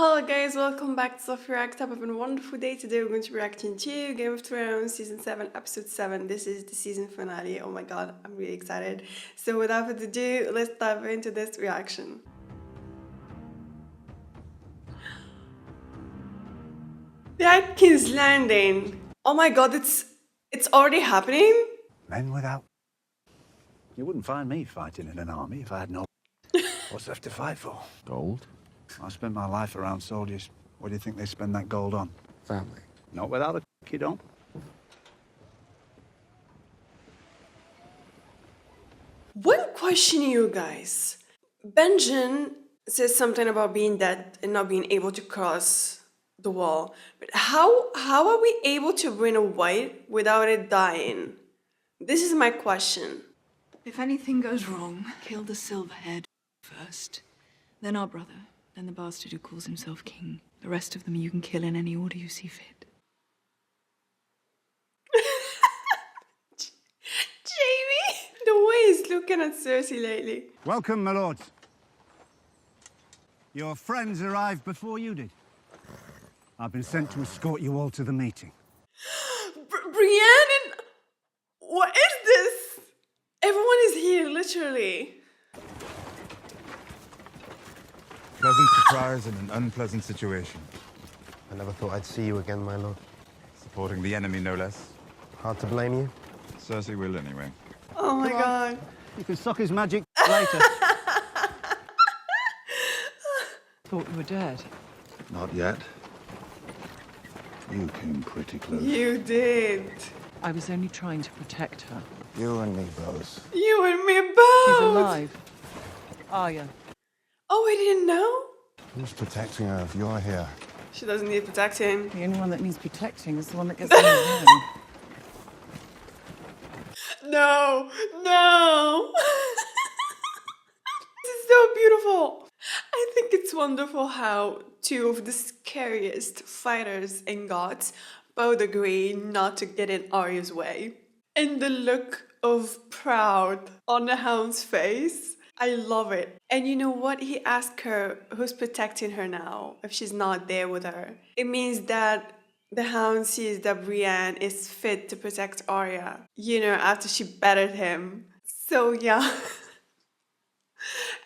Hello guys, welcome back to Sophie React. Have a wonderful day. Today we're going to be reacting to Game of Thrones Season 7, Episode 7. This is the season finale. Oh my god, I'm really excited. So without further ado, let's dive into this reaction. The King's Landing. Oh my god, it's already happening? Men without... You wouldn't find me fighting in an army if I had no... What's left to fight for? Gold? I spent my life around soldiers. What do you think they spend that gold on? Family. Not without a you don't. One question, you guys. Benjen says something about being dead and not being able to cross the wall. But how are we able to win a white without it dying? This is my question. If anything goes wrong, kill the Silverhead first. Then our brother. Then the bastard who calls himself king. The rest of them you can kill in any order you see fit. Jamie! The way he's looking at Cersei lately. Welcome, my lords. Your friends arrived before you did. I've been sent to escort you all to the meeting. Brienne and... What is this? Everyone is here, literally. Pleasant surprise in an unpleasant situation. I never thought I'd see you again, my lord. Supporting the enemy, no less. Hard to blame you. Cersei will anyway. Oh my god. You can suck his magic later. Thought you were dead. Not yet. You came pretty close. You did. I was only trying to protect her. You and me both. You and me both. She's alive. Arya. Oh, I didn't know? Who's protecting her if you're here? She doesn't need protecting. The only one that needs protecting is the one that gets in the way. No, no. This is so beautiful. I think it's wonderful how two of the scariest fighters in gods both agree not to get in Arya's way. And the look of proud on the Hound's face, I love it. And you know what? He asked her who's protecting her now if she's not there with her. It means that the Hound sees that Brienne is fit to protect Arya, you know, after she bettered him. So yeah,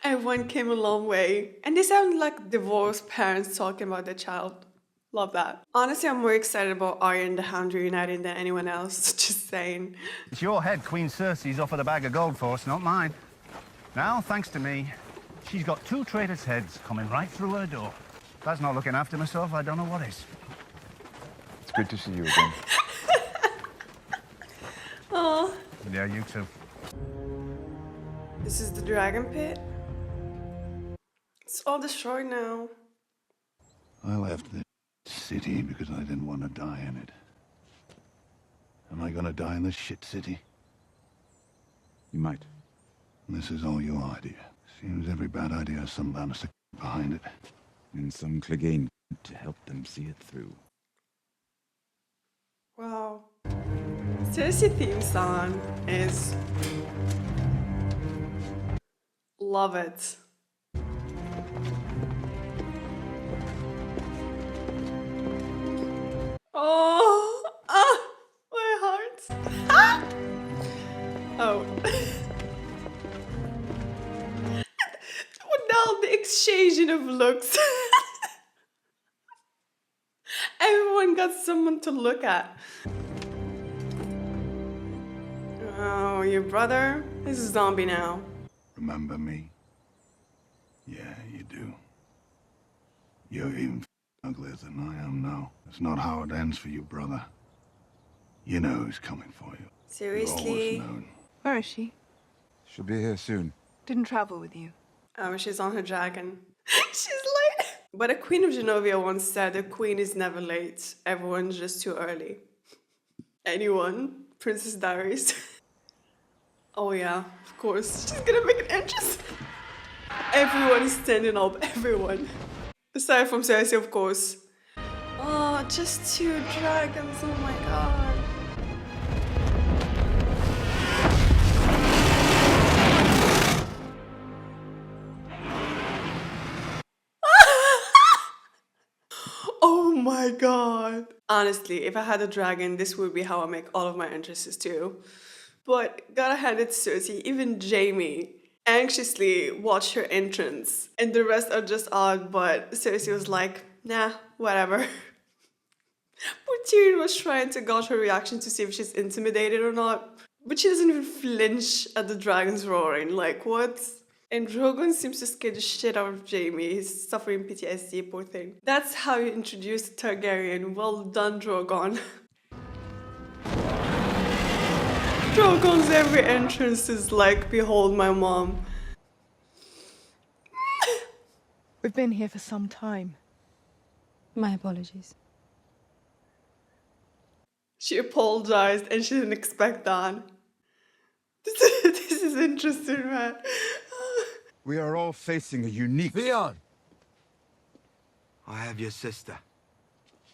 everyone came a long way. And they sound like divorced parents talking about their child. Love that. Honestly, I'm more excited about Arya and the Hound reuniting than anyone else, just saying. It's your head Queen Cersei's offered a bag of gold for us, not mine. Now, thanks to me, she's got two traitors' heads coming right through her door. If that's not looking after myself, I don't know what is. It's good to see you again. Oh. Yeah, you too. This is the dragon pit. It's all destroyed now. I left this city because I didn't want to die in it. Am I gonna die in this shit city? You might. This is all your idea. Seems every bad idea has some banister behind it. And some Clegane to help them see it through. Wow. Cersei theme song is... Love it. Oh, my heart. Ah! Oh. Now the exchange of looks. Everyone got someone to look at. Oh, your brother is a zombie now. Remember me? Yeah, you do. You're even uglier than I am now. That's not how it ends for you, brother. You know who's coming for you. Seriously? You've always known. Where is she? She'll be here soon. Didn't travel with you. Oh, she's on her dragon. She's late. But a queen of Genovia once said a queen is never late. Everyone's just too early. Anyone? Princess Diaries. Oh yeah, of course. She's gonna make an entrance. Everyone is standing up. Everyone. Aside from Cersei, of course. Oh, just two dragons. Oh my god. god. Honestly, if I had a dragon, this would be how I make all of my entrances too. But gotta hand it to Cersei, even Jmary anxiously watched her entrance. And the rest are just odd, but Cersei was like, nah, whatever. But Tyrion was trying to gauge her reaction to see if she's intimidated or not. But she doesn't even flinch at the dragon's roaring, like what? And Drogon seems to scare the shit out of Jmary. He's suffering PTSD, poor thing. That's how you introduce a Targaryen. Well done, Drogon. Drogon's every entrance is like, behold my mom. We've been here for some time. My apologies. She apologized and she didn't expect that. This is interesting, man. We are all facing a unique... Theon! I have your sister.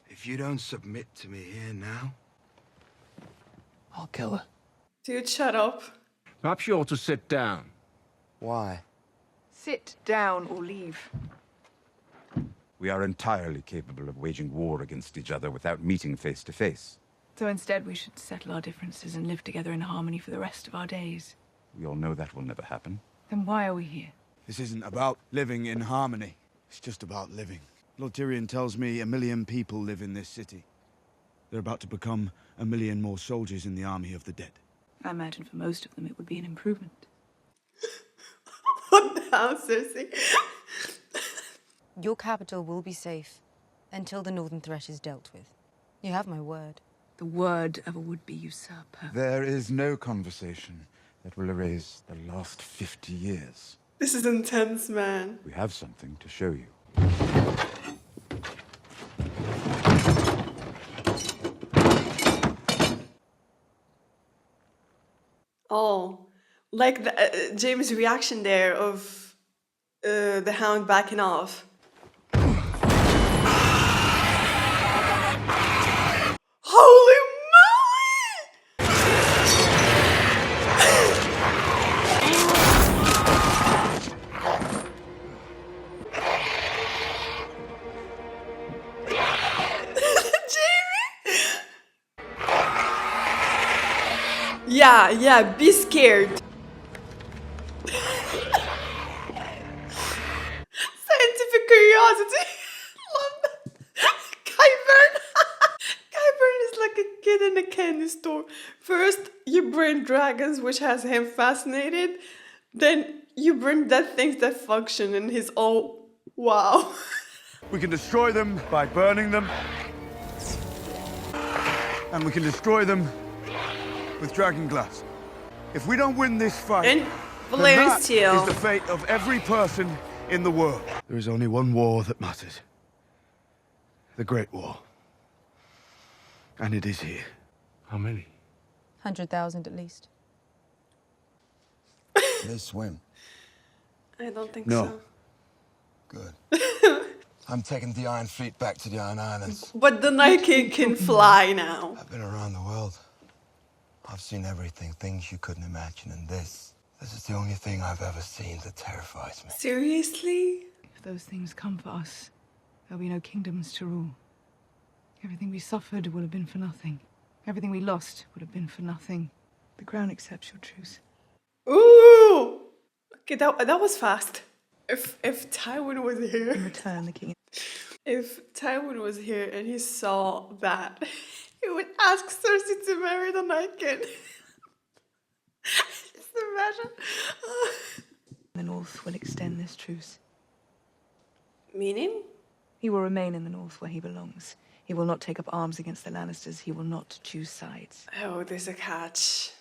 If you don't submit to me here now... I'll kill her. Dude, shut up. Perhaps you ought to sit down. Why? Sit down or leave. We are entirely capable of waging war against each other without meeting face to face. So instead we should settle our differences and live together in harmony for the rest of our days. We all know that will never happen. Then why are we here? This isn't about living in harmony. It's just about living. Lord Tyrion tells me 1 million people live in this city. They're about to become 1 million more soldiers in the army of the dead. I imagine for most of them it would be an improvement. What the hell, Cersei? Your capital will be safe until the Northern Threat is dealt with. You have my word. The word of a would-be usurper. There is no conversation that will erase the last 50 years. This is intense, man. We have something to show you. Oh, like James' reaction there of the Hound backing off. Holy moly! Yeah, be scared. Scientific curiosity. Love that. Kyburn. Kyburn is like a kid in a candy store. First, you burn dragons, which has him fascinated. Then you burn dead things that function, and he's all, wow. We can destroy them by burning them. And we can destroy them with dragon glass. If we don't win this fight, And then Valerian that Steel. is the fate of every person in the world. There is only one war that matters. The Great War. And it is here. How many? 100,000 at least. They swim. I don't think No. so. Good. I'm taking the Iron Fleet back to the Iron Islands. But the Night King can fly now. I've been around the world. I've seen everything, things you couldn't imagine, and this is the only thing I've ever seen that terrifies me. Seriously? If those things come for us, there'll be no kingdoms to rule. Everything we suffered will have been for nothing. Everything we lost would have been for nothing. The crown accepts your truce. Ooh! Okay, that was fast. If Tywin was here, In return, the king... if Tywin was here and he saw that, he would ask Cersei to marry the Night King. Just imagine. The North will extend this truce. Meaning? He will remain in the North where he belongs. He will not take up arms against the Lannisters. He will not choose sides. Oh, there's a catch.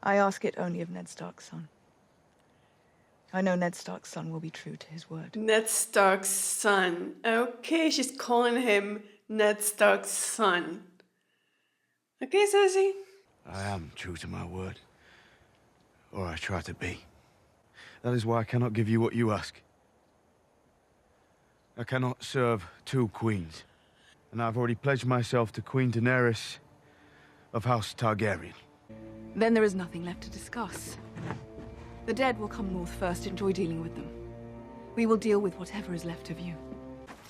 I ask it only of Ned Stark's son. I know Ned Stark's son will be true to his word. Ned Stark's son. Okay, she's calling him Ned Stark's son. Okay, Cersei? I am true to my word. Or I try to be. That is why I cannot give you what you ask. I cannot serve two queens. And I've already pledged myself to Queen Daenerys of House Targaryen. Then there is nothing left to discuss. The dead will come north first. Enjoy dealing with them. We will deal with whatever is left of you.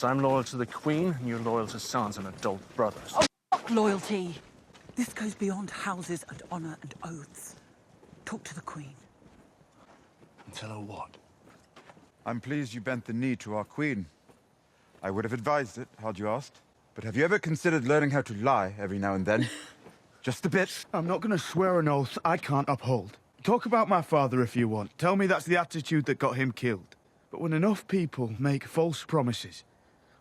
I'm loyal to the Queen, and you're loyal to Sansa and adult brothers. Oh, fuck loyalty. This goes beyond houses and honor and oaths. Talk to the Queen. And tell her what? I'm pleased you bent the knee to our queen. I would have advised it, had you asked. But have you ever considered learning how to lie every now and then? Just a bit. I'm not going to swear an oath I can't uphold. Talk about my father if you want. Tell me that's the attitude that got him killed. But when enough people make false promises,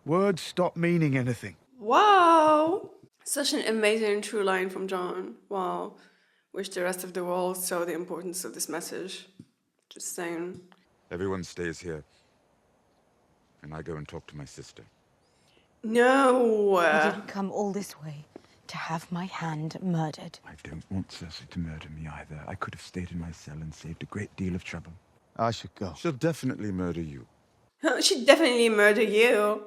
words stop meaning anything. Wow! Such an amazing true line from John. Wow. Wish the rest of the world saw the importance of this message. Just saying. Everyone stays here. And I go and talk to my sister. No! I didn't come all this way to have my hand murdered. I don't want Cersei to murder me either. I could have stayed in my cell and saved a great deal of trouble. I should go. She'll definitely murder you. She'd definitely murder you.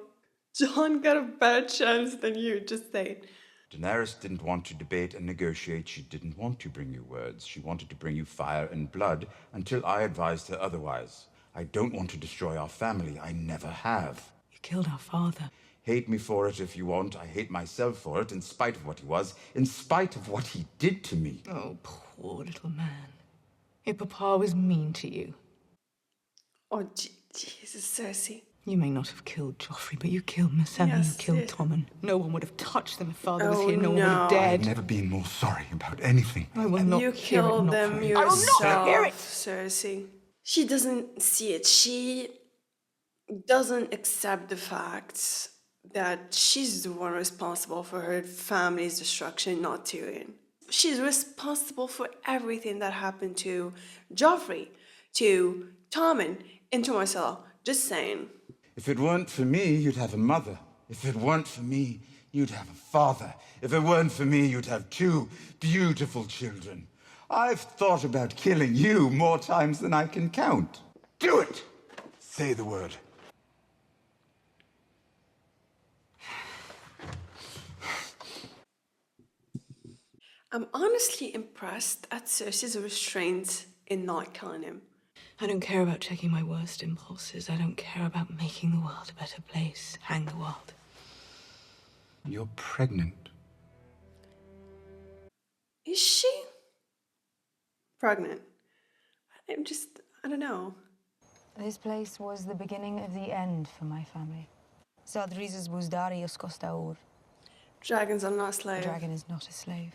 John got a better chance than you, just saying. Daenerys didn't want to debate and negotiate. She didn't want to bring you words. She wanted to bring you fire and blood until I advised her otherwise. I don't want to destroy our family. I never have. You killed our father. Hate me for it if you want. I hate myself for it, in spite of what he was, in spite of what he did to me. Oh, poor little man. Your papa was mean to you. Oh, Jesus, Cersei. You may not have killed Joffrey, but you killed Missandei, Yes, you killed yes. Tommen. No one would have touched them if father was Oh, here. No one would have no. dared. I've never been more sorry about anything. I will not You hear it, killed not them for you. I will not yourself, hear it! Cersei. She doesn't see it. She doesn't accept the fact that she's the one responsible for her family's destruction, not Tyrion. She's responsible for everything that happened to Joffrey, to Tommen, and to Marcella. Just saying. If it weren't for me, you'd have a mother. If it weren't for me, you'd have a father. If it weren't for me, you'd have 2 beautiful children. I've thought about killing you more times than I can count. Do it! Say the word. I'm honestly impressed at Cersei's restraint in not killing him. I don't care about checking my worst impulses. I don't care about making the world a better place. Hang the world. You're pregnant. Is she pregnant? I don't know. This place was the beginning of the end for my family. Sadrizes buzdarius costaur. Dragons are not A slaves. dragon is not a slave.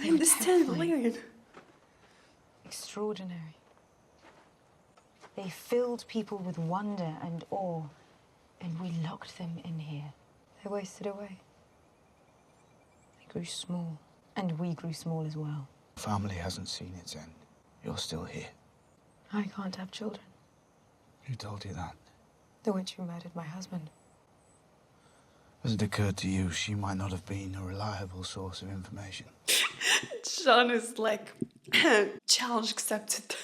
I understand, terrifying. Valerian. Extraordinary. They filled people with wonder and awe, and we locked them in here. They wasted away. They grew small, and we grew small as well. Family hasn't seen its end. You're still here. I can't have children. Who told you that? The witch who murdered my husband. Has it occurred to you she might not have been a reliable source of information? John is like, challenge accepted.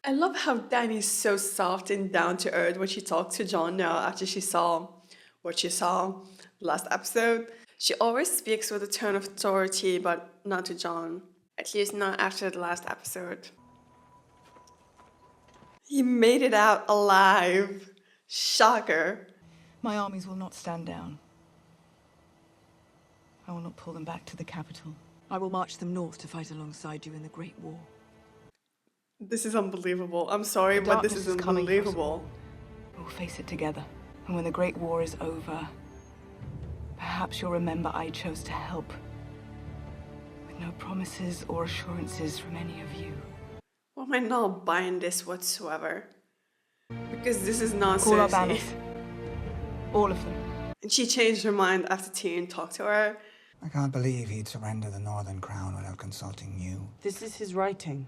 I love how Dany's so soft and down to earth when she talks to John now after she saw what she saw last episode. She always speaks with a tone of authority, but not to John. At least not after the last episode. He made it out alive. Shocker. My armies will not stand down. I will not pull them back to the capital. I will march them north to fight alongside you in the Great War. This is unbelievable. I'm sorry, The but this darkness is is coming for us unbelievable. We'll face it together. And when the Great War is over, perhaps you'll remember I chose to help. With no promises or assurances from any of you. Why am I not buying this whatsoever? Because this is not Call our Cersei. banners. All of them. And she changed her mind after Tyrion talked to her. I can't believe he'd surrender the Northern Crown without consulting you. This is his writing,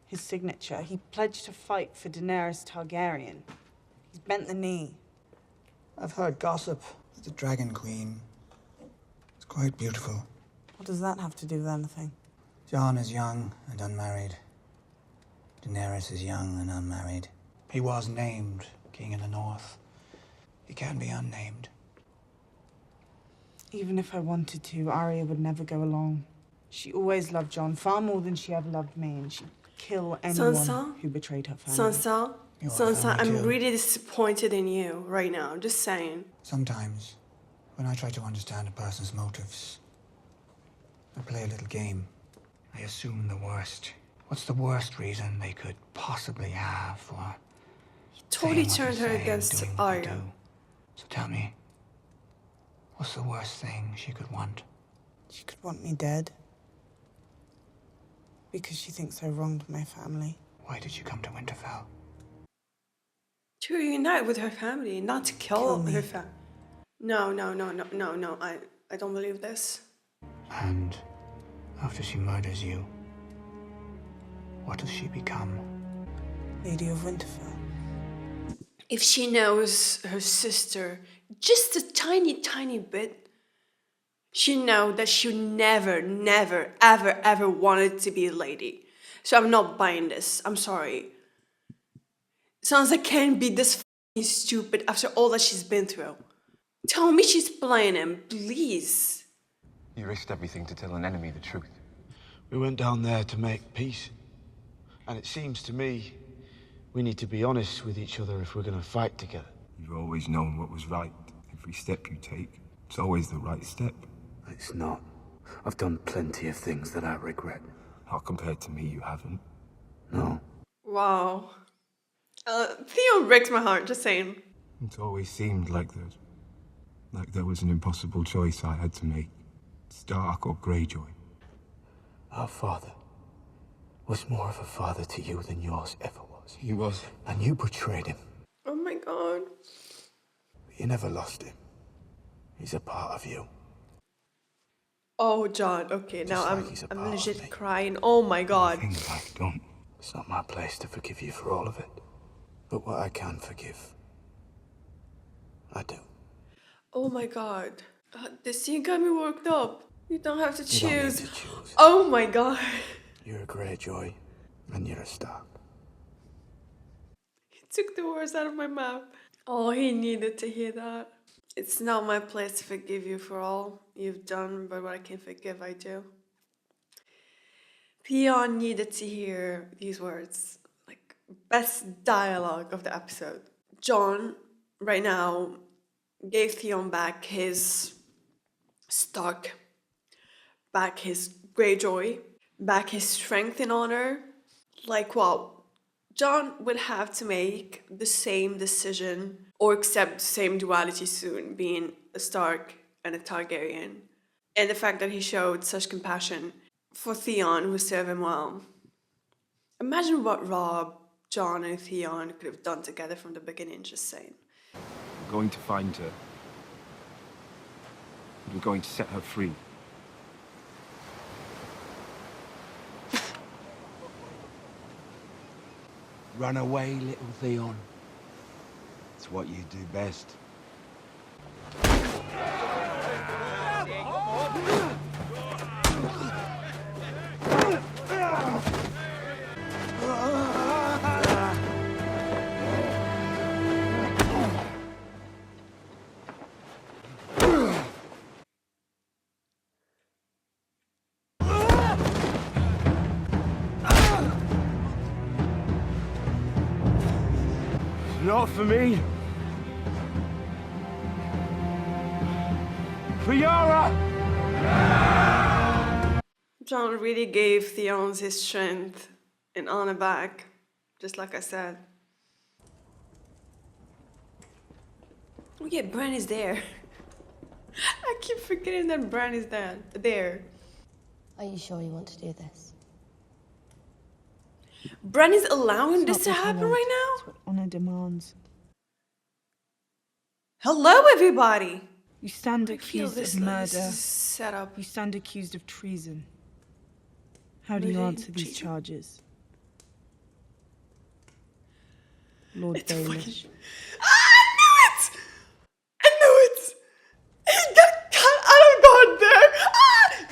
his signature. He pledged to fight for Daenerys Targaryen. He's bent the knee. I've heard gossip that the Dragon Queen is quite beautiful. What does that have to do with anything? Jon is young and unmarried. Daenerys is young and unmarried. He was named King in the North. He can be unnamed. Even if I wanted to, Arya would never go along. She always loved Jon far more than she ever loved me, and she kill anyone Sansa? who betrayed her family. Sansa? You are Sansa, family I'm too. really disappointed in you right now. Just saying. Sometimes, when I try to understand a person's motives, I play a little game. I assume the worst. What's the worst reason they could possibly have for Totally saying what turned they her say, against doing what they Arya. do? So tell me, what's the worst thing she could want? She could want me dead. Because she thinks I wronged my family. Why did you come to Winterfell? To reunite with her family, not to kill her family. No. I don't believe this. And after she murders you, what does she become? Lady of Winterfell. If she knows her sister just a tiny bit, she knows that she never, ever wanted to be a lady. So I'm not buying this. I'm sorry. Sansa can't be this f***ing stupid after all that she's been through. Tell me she's playing him, please. You risked everything to tell an enemy the truth. We went down there to make peace. And it seems to me we need to be honest with each other if we're going to fight together. You've always known what was right. Every step you take, it's always the right step. It's not. I've done plenty of things that I regret. Not compared to me, you haven't. No. Wow. Theo breaks my heart, just saying. It's always seemed like there was an impossible choice I had to make. Stark or Greyjoy. Our father was more of a father to you than yours ever was. He was. And you betrayed him. Oh my god. But you never lost him. He's a part of you. Oh, John, okay, now he's a I'm part of legit me. crying. Oh my god. I don't. It's not my place to forgive you for all of it. But what I can forgive, I do. Oh my god. This scene got me worked up. You don't have to You don't need choose. to choose. Oh my god. You're a Greyjoy, and you're a Stark. He took the words out of my mouth. Oh, he needed to hear that. It's not my place to forgive you for all you've done, but what I can forgive, I do. Theon needed to hear these words. Like, best dialogue of the episode. Jon, right now, gave Theon back his Stark, back his Greyjoy, back his strength and honor. Like, well, Jon would have to make the same decision or accept the same duality soon, being a Stark and a Targaryen. And the fact that he showed such compassion for Theon, who served him well. Imagine what Robb, Jon, and Theon could have done together from the beginning, just saying. We're going to find her. We're going to set her free. Run away, little Theon. It's what you do best. Not for me. For Yara! Jon really gave Theon his strength and honor back, just like I said. Oh yeah, Bran is there. I keep forgetting that Bran is there. Are you sure you want to do this? Bran is allowing this It's to not what I happen want. right now? It's what honor demands. Hello, everybody! You stand I feel accused this of this murder. is set up. You stand accused of treason. How do you Murder, answer these treason. charges? Lord It's Baelish. fucking... I knew it! I knew it! He got cut out of God there!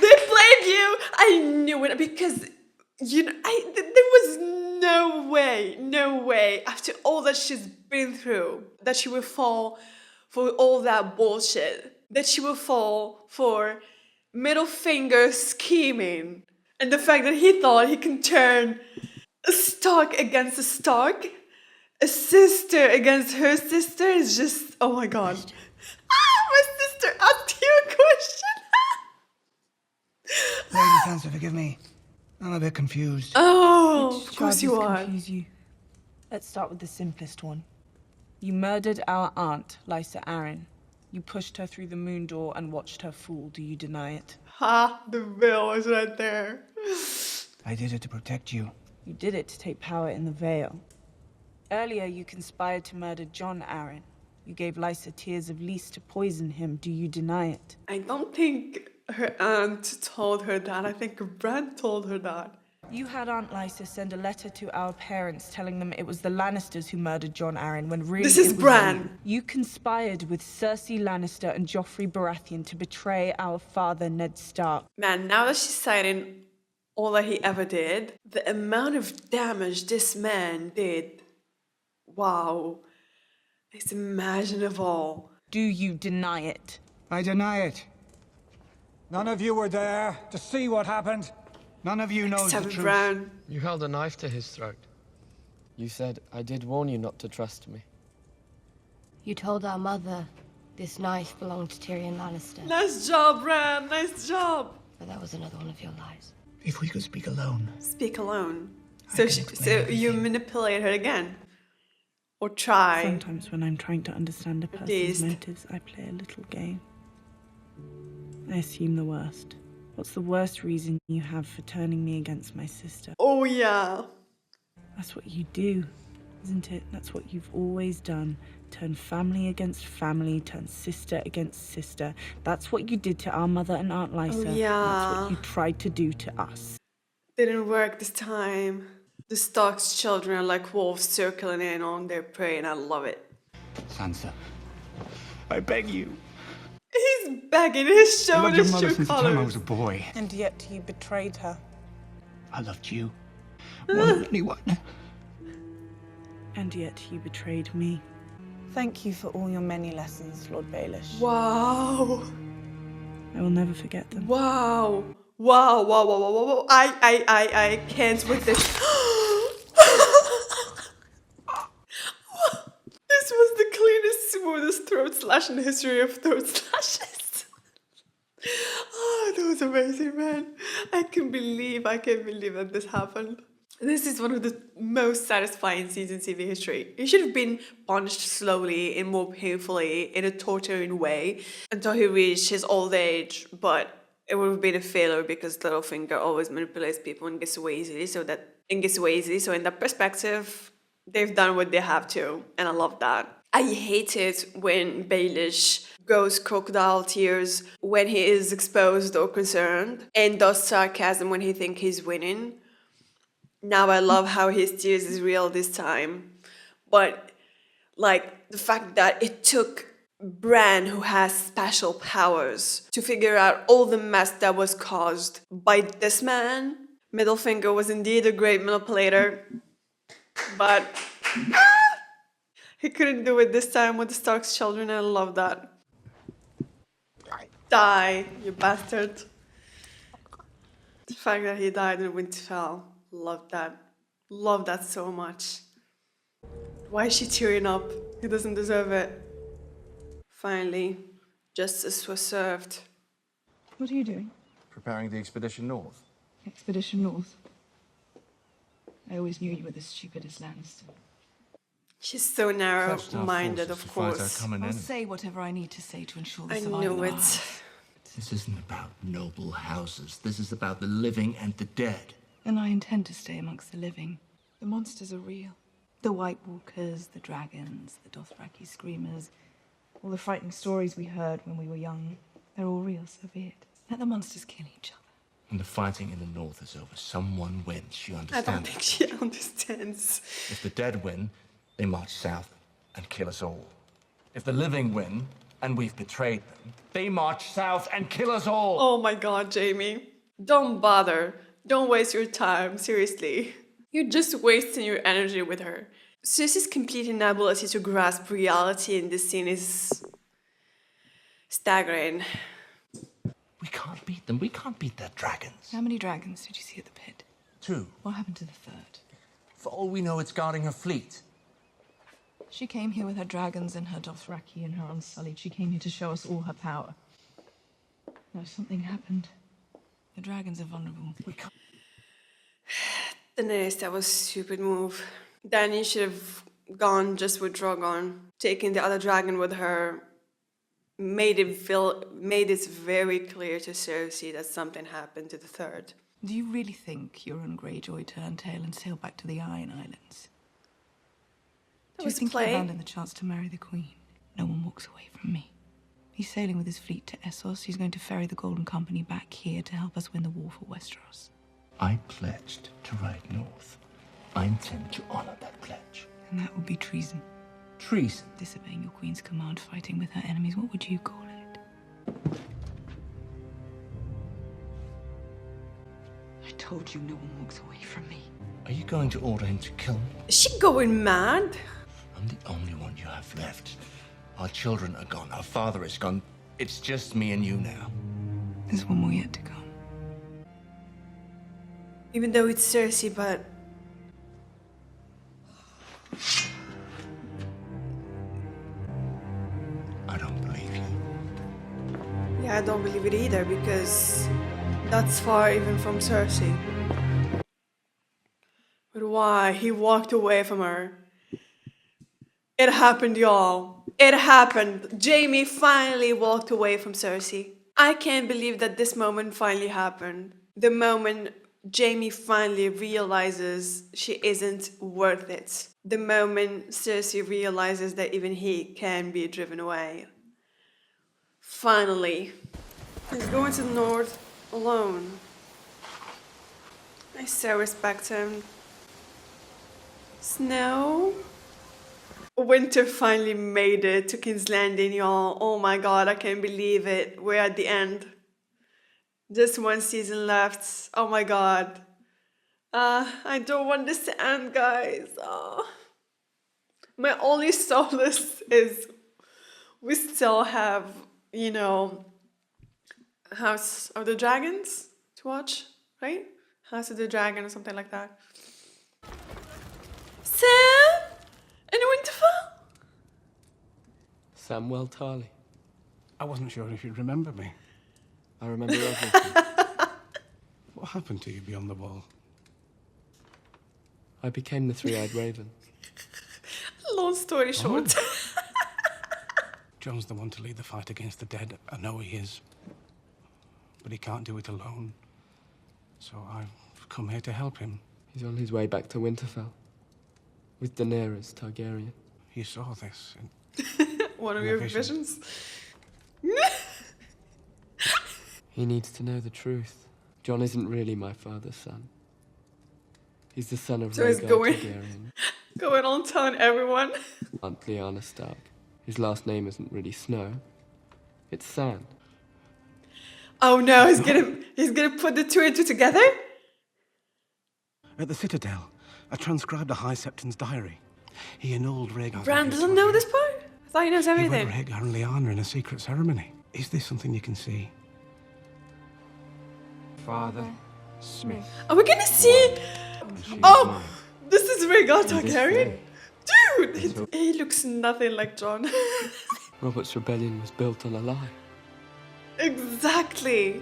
They played you! I knew it because, you know, there was no way, after all that she's been through, that she would fall for all that bullshit. That she would fall for middle finger scheming. And the fact that he thought he can turn A Stark against a Stark? A sister against her sister is just, oh my god. My sister asked you a question. Lady Sansa, forgive me. I'm a bit confused. Oh, Which of course you charges are. confuse you? Let's start with the simplest one. You murdered our aunt, Lysa Arryn. You pushed her through the moon door and watched her fall. Do you deny it? Ha, the veil is right there. I did it to protect you. You did it to take power in the Vale. Earlier, you conspired to murder John Arryn. You gave Lysa tears of Lys to poison him. Do you deny it? I don't think her aunt told her that. I think Bran told her that. You had Aunt Lysa send a letter to our parents telling them it was the Lannisters who murdered John Arryn when really This is it was Bran. You conspired with Cersei Lannister and Joffrey Baratheon to betray our father Ned Stark. Man, now that she's citing all that he ever did, the amount of damage this man did, wow, it's unimaginable. Do you deny it? I deny it. None of you were there to see what happened. None of you knows the Except truth. Bran. You held a knife to his throat. You said, I did warn you not to trust me. You told our mother this knife belonged to Tyrion Lannister. Nice job, Bran, nice job. But that was another one of your lies. If we could speak alone. Speak alone. So you manipulate her again? Or try? Sometimes when I'm trying to understand a person's least. motives, I play a little game. I assume the worst. What's the worst reason you have for turning me against my sister? Oh yeah. That's what you do, isn't it? That's what you've always done. Turn family against family, turn sister against sister. That's what you did to our mother and Aunt Lysa. Oh, yeah. That's what you tried to do to us. Didn't work this time. The Stark's children are like wolves circling in on their prey, and I love it. Sansa, I beg you. He's begging, he's I showing loved your his mother true since the time I colors. was a boy. And yet you betrayed her. I loved you more than anyone. And yet you betrayed me. Thank you for all your many lessons, Lord Baelish. Wow. I will never forget them. Wow. Wow, wow, wow, wow, wow, wow. I can't with this. This was the cleanest, smoothest throat slash in the history of throat slashes. Oh, that was amazing, man. I can't believe that this happened. This is one of the most satisfying scenes in TV history. He should have been punished slowly and more painfully in a torturing way until he reached his old age, but it would have been a failure because Littlefinger always manipulates people and gets away easily. So in that perspective, they've done what they have to, and I love that. I hate it when Baelish goes crocodile tears when he is exposed or concerned, and does sarcasm when he thinks he's winning. Now I love how his tears is real this time, but like the fact that it took Bran, who has special powers, to figure out all the mess that was caused by this man. Middlefinger was indeed a great manipulator, but he couldn't do it this time with the Stark's children, and I love that. Die, you bastard. The fact that he died in Winterfell, love that. Love that so much. Why is she tearing up? He doesn't deserve it. Finally, justice was served. What are you doing? Preparing the expedition north. Expedition North. I always knew you were the stupidest Lannister. She's so narrow-minded, of course. I'll say whatever I need to say to ensure the I survival knew of it. our house. This isn't about noble houses. This is about the living and the dead. And I intend to stay amongst the living. The monsters are real. The White Walkers, the dragons, the Dothraki screamers, all the frightening stories we heard when we were young. They're all real, so be it. Let the monsters kill each other. And the fighting in the north is over. Someone wins. You I understand? don't think she understands. If the dead win, they march south and kill us all. If the living win, and we've betrayed them, they march south and kill us all. Oh my god, Jamie. Don't bother. Don't waste your time, seriously. You're just wasting your energy with her. Cersei's complete inability to grasp reality in this scene is staggering. We can't beat them. We can't beat their dragons. How many dragons did you see at the pit? 2. What happened to the third? all we know, it's guarding her fleet. She came here with her dragons and her Dothraki and her Unsullied. She came here to show us all her power. Now something happened. The dragons are vulnerable. We can't... Daenerys, that was a stupid move. Dany should have gone just with Drogon, taking the other dragon with her, made it very clear to Cersei that something happened to the third. Do you really think Euron Greyjoy turned tail and sailed back to the Iron Islands? Do you think he abandoned the chance to marry the Queen? No one walks away from me. He's sailing with his fleet to Essos. He's going to ferry the Golden Company back here to help us win the war for Westeros. I pledged to ride north. I intend to honor that pledge. And that would be treason. Treason? Disobeying your Queen's command, fighting with her enemies. What would you call it? I told you no one walks away from me. Are you going to order him to kill me? Is she going mad? I'm the only one you have left. Our children are gone. Our father is gone. It's just me and you now. There's one more yet to come. Even though it's Cersei, but... I don't believe you. Yeah, I don't believe it either, because that's far even from Cersei. But why? He walked away from her. It happened, y'all. It happened. Jaime finally walked away from Cersei. I can't believe that this moment finally happened. The moment Jaime finally realizes she isn't worth it. The moment Cersei realizes that even he can be driven away. Finally. He's going to the north alone. I so respect him. Snow? Winter finally made it to King's Landing, y'all. Oh my god, I can't believe it. We're at the end. Just one season left. Oh my god. I don't want this to end, guys. My only solace is we still have, you know, House of the Dragons to watch, right? House of the Dragon or something like that. Sam? In Winterfell? Samwell Tarly. I wasn't sure if you'd remember me. I remember everything. What happened to you beyond the wall? I became the Three-Eyed Raven. Long story short. Jon's the one to lead the fight against the dead. I know he is. But he can't do it alone. So I've come here to help him. He's on his way back to Winterfell. With Daenerys Targaryen. You saw this One of your visions? He needs to know the truth. Jon isn't really my father's son. He's the son of Rhaegar Targaryen. Going on telling everyone. Aunt Lyanna Stark. His last name isn't really Snow. It's Sand. Oh no, he's gonna put the two and two together? At the Citadel, I transcribed a High Septon's diary. He annulled Rhaegar's... Bran doesn't know this part? I thought he knows everything. He wed Rhaegar and Lyanna in a secret ceremony. Is this something you can see? Father Smith. Are we gonna see? Oh, this is Rhaegar Targaryen? Dude, he looks nothing like Jon. Robert's rebellion was built on a lie. Exactly.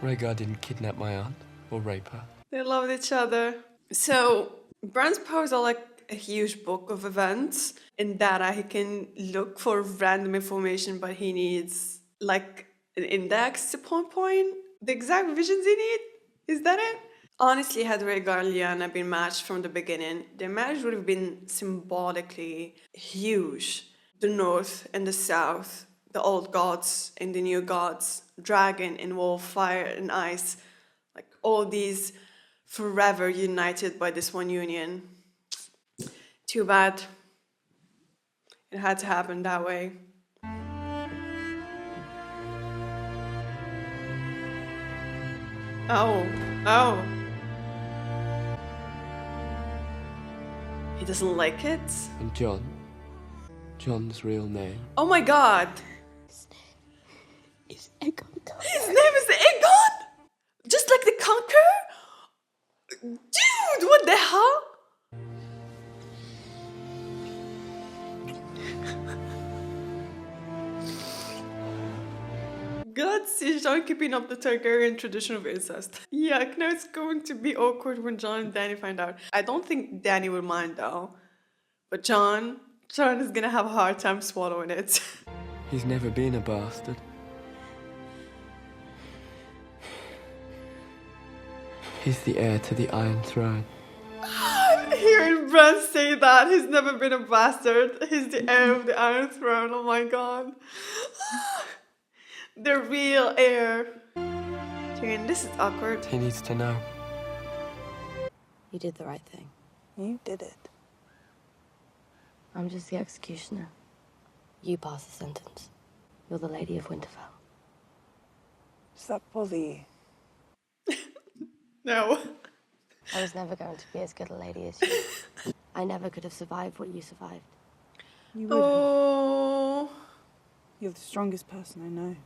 Rhaegar didn't kidnap my aunt or rape her. They loved each other. So, Bran's powers are like a huge book of events in that he can look for random information, but he needs like an index to pinpoint the exact visions he needs. Is that it? Honestly, had Rhaegar and Lyanna been matched from the beginning, their marriage would have been symbolically huge. The North and the South, the old gods and the new gods, dragon and wolf, fire and ice, like all these forever united by this one union. Too bad. It had to happen that way. Oh. He doesn't like it? And Jon's real name. Oh my god. Is Aegon. His name is Aegon? Just like the Conqueror? Dude, what the hell? God, see John keeping up the Targaryen tradition of incest. Yuck, now it's going to be awkward when John and Dany find out. I don't think Dany will mind though. But John is gonna have a hard time swallowing it. He's never been a bastard. He's the heir to the Iron Throne. Hearing Bran say that, he's never been a bastard. He's the heir of the Iron Throne, oh my god. The real heir. Tyrion, this is awkward. He needs to know. You did the right thing. You did it. I'm just the executioner. You pass the sentence. You're the Lady of Winterfell. Does that bother you? No. I was never going to be as good a lady as you. I never could have survived what you survived. You would have. You're the strongest person I know.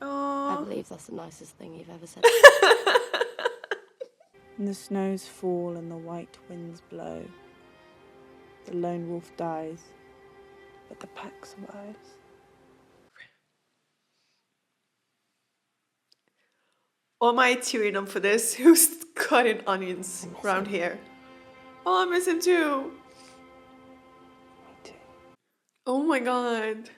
I believe that's the nicest thing you've ever said. And the snows fall and the white winds blow. The lone wolf dies, but the pack survives. Oh my Tyrion for this. Who's cutting onions around here? Oh, I miss him too. Oh my god.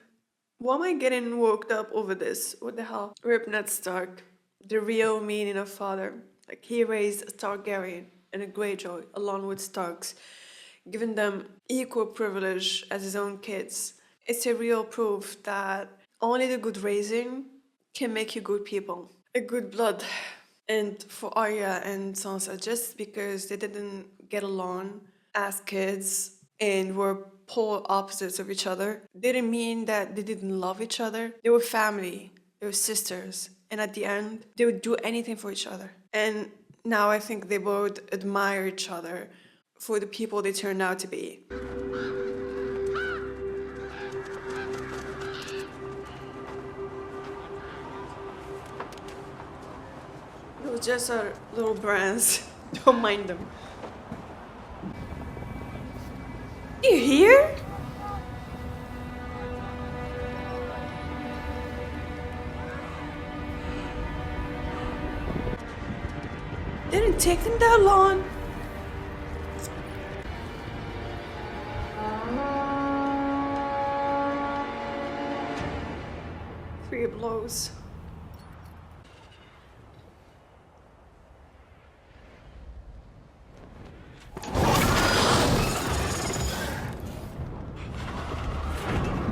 Why am I getting worked up over this? What the hell? Rip Ned Stark. The real meaning of father. Like, he raised a Targaryen and a Greyjoy along with Starks, giving them equal privilege as his own kids. It's a real proof that only the good raising can make you good people. A good blood. And for Arya and Sansa, just because they didn't get along as kids and were polar opposites of each other, didn't mean that they didn't love each other. They were family, they were sisters, and at the end, they would do anything for each other. And now I think they both admire each other for the people they turned out to be. It was just our little brands. Don't mind them. You here? Didn't take them that long. Three blows.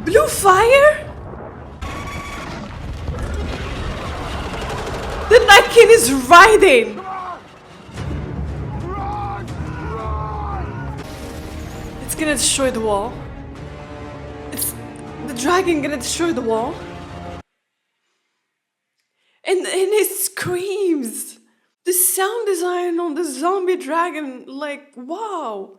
Blue fire? The Night King is riding! It's gonna destroy the wall. It's the dragon gonna destroy the wall. And it screams. The sound design on the zombie dragon, like, wow.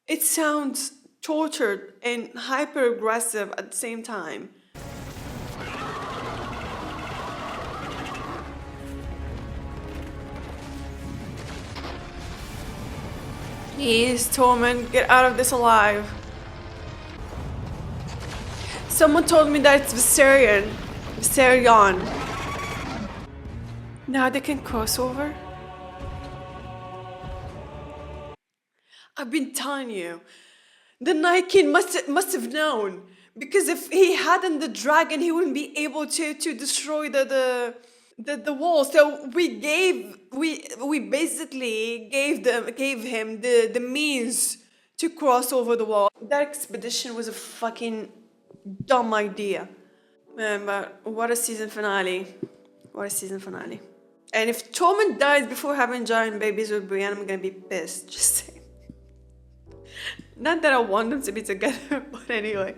It sounds tortured and hyper aggressive at the same time. Please, Tormund, get out of this alive. Someone told me that it's Viserion. Now they can cross over? I've been telling you. The Night King must have known. Because if he hadn't the dragon, he wouldn't be able to destroy the wall. So we basically gave him the means to cross over the wall. That expedition was a fucking dumb idea. Man, but what a season finale. What a season finale. And if Tormund dies before having giant babies with Brienne, I'm gonna be pissed. Just saying. Not that I want them to be together, but anyway.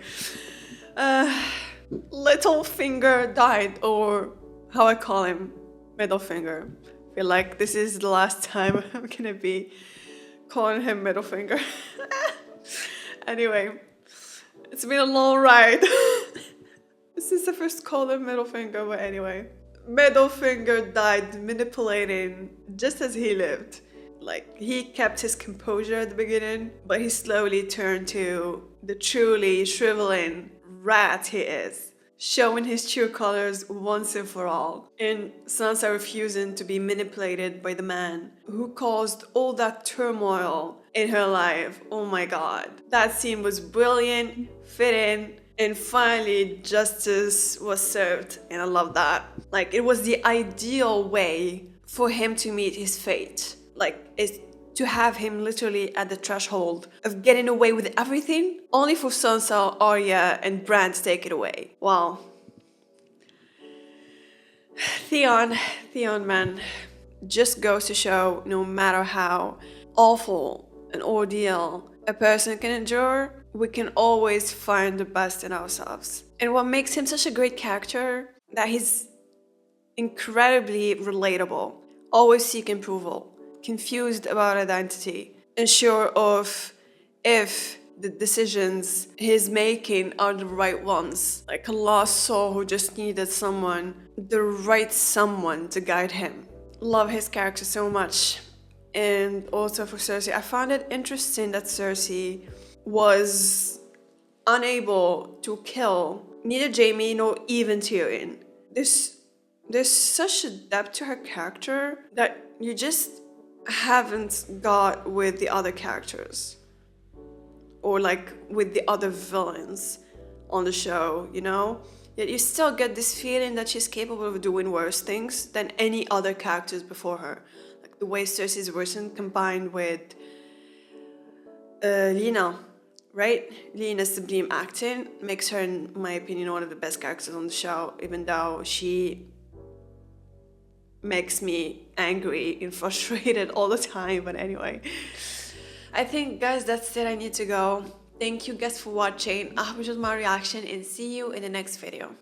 Littlefinger died, or how I call him, Middlefinger. I feel like this is the last time I'm gonna be calling him Middlefinger. Anyway, it's been a long ride. Since I first called him Middlefinger, but anyway. Middlefinger died manipulating just as he lived. Like, he kept his composure at the beginning, but he slowly turned to the truly shriveling rat he is. showing his true colors once and for all, and Sansa refusing to be manipulated by the man who caused all that turmoil in her life. Oh my god. That scene was brilliant, fitting, and finally justice was served, and I love that. Like, it was the ideal way for him to meet his fate. Like, it's to have him literally at the threshold of getting away with everything, only for Sansa, Arya, and Bran to take it away. Wow. Theon, man, just goes to show no matter how awful an ordeal a person can endure, we can always find the best in ourselves. And what makes him such a great character, that he's incredibly relatable, always seeking approval, confused about identity, unsure of if the decisions he's making are the right ones. Like a lost soul who just needed someone, the right someone to guide him. Love his character so much. And also for Cersei, I found it interesting that Cersei was unable to kill neither Jaime nor even Tyrion. There's such a depth to her character that you just haven't got with the other characters, or like with the other villains on the show, you know? Yet you still get this feeling that she's capable of doing worse things than any other characters before her. Like the way Cersei's written combined with Lena, right? Lena's sublime acting makes her, in my opinion, one of the best characters on the show, even though she makes me angry and frustrated all the time. But anyway, I think, guys, that's it. I need to go. Thank you guys for watching. I hope you enjoyed my reaction, and see you in the next video.